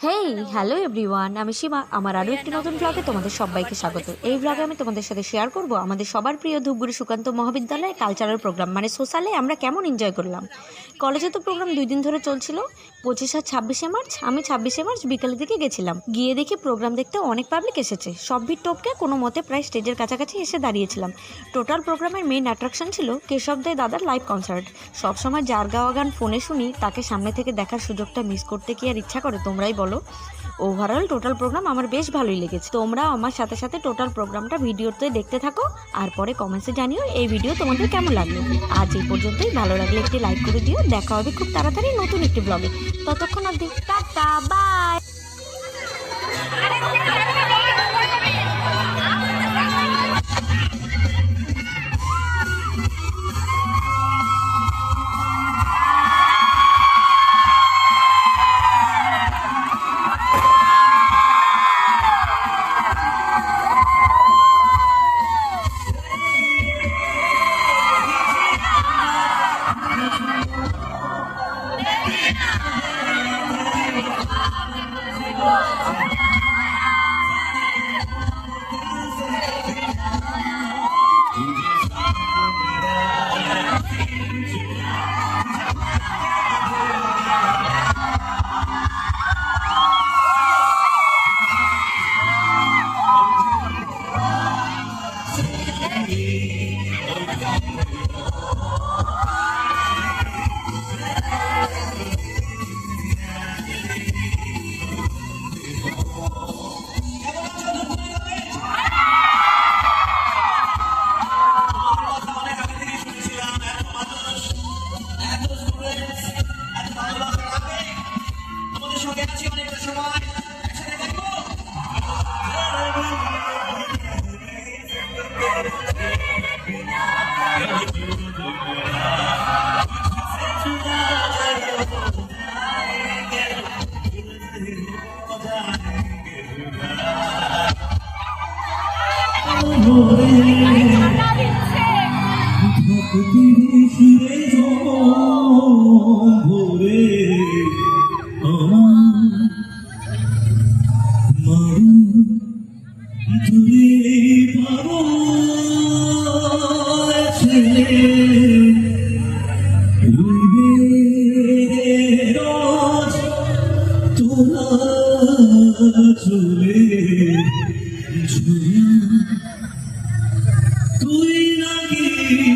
Hey hello everyone, আমি সীমা। আমার আরও একটি নতুন ব্লগে তোমাদের সবাইকে স্বাগত। এই ব্লগে আমি তোমাদের সাথে শেয়ার করব আমাদের সবার প্রিয় ধূপগুড়ি সুকান্ত মহাবিদ্যালয়ে কালচারাল প্রোগ্রাম মানে সোশ্যালে আমরা কেমন এনজয় করলাম। কলেজে তো প্রোগ্রাম 2 দিন ধরে চলছিল, 25 আর 26শে মার্চ। আমি 26শে মার্চ বিকালের দিকে গেছিলাম। গিয়ে দেখি প্রোগ্রাম দেখতে অনেক পাবলিক এসেছে। সব ভিড় টপকে কোনো মতে প্রায় স্টেজের কাছাকাছি এসে দাঁড়িয়েছিলাম। টোটাল প্রোগ্রামের মেইন অ্যাট্রাকশন ছিল কেশব দে দাদার লাইভ কনসার্ট। সবসময় যার গাওয়া গান ফোনে শুনি, তাকে সামনে থেকে দেখার সুযোগটা মিস করতে কি আর ইচ্ছা করে, তোমরাই বলো। ওভারঅল টোটাল প্রোগ্রাম আমার বেশ ভালোই লেগেছে। তোমরা আমার সাথে সাথে টোটাল প্রোগ্রামটা ভিডিওতে দেখতে থাকো আর পরে কমেন্টসে জানিও এই ভিডিও তোমাদের কেমন লাগলো। আজ এই পর্যন্তই। ভালো লাগলে একটি লাইক করে দিও। দেখা হবে খুব তাড়াতাড়ি নতুন একটি ব্লগে। ততক্ষণ অবধি টাটা, বাই। তুই নাকি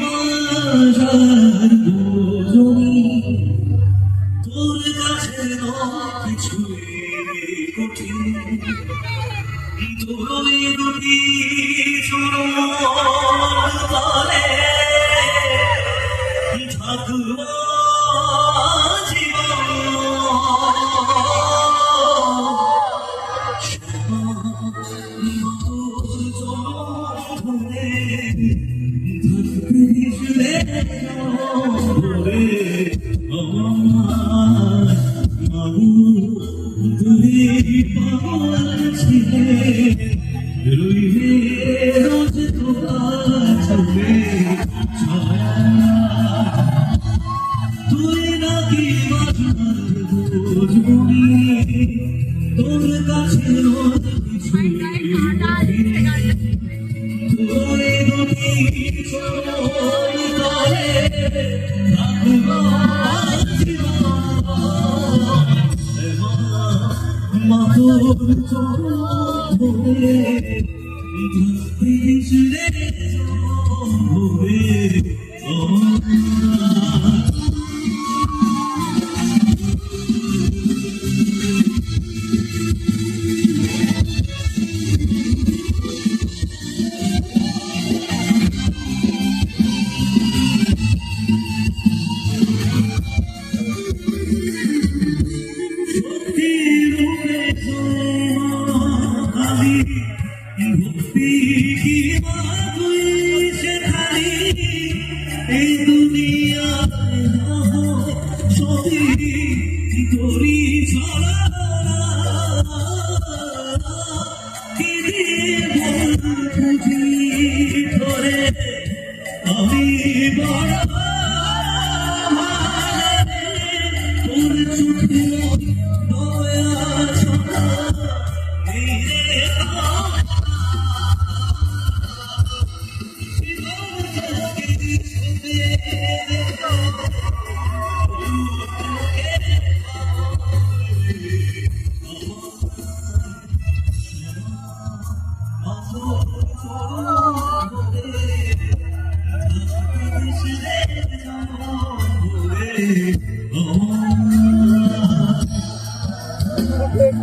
বাজার বোঝনি, তোর কাছে কিছু কঠিন, তোর দুটি চরণ তলে থাকবো জীবন। তুই নাকি তোর কাছে কিছু আমি বড় তোর চোখে দয়া Oh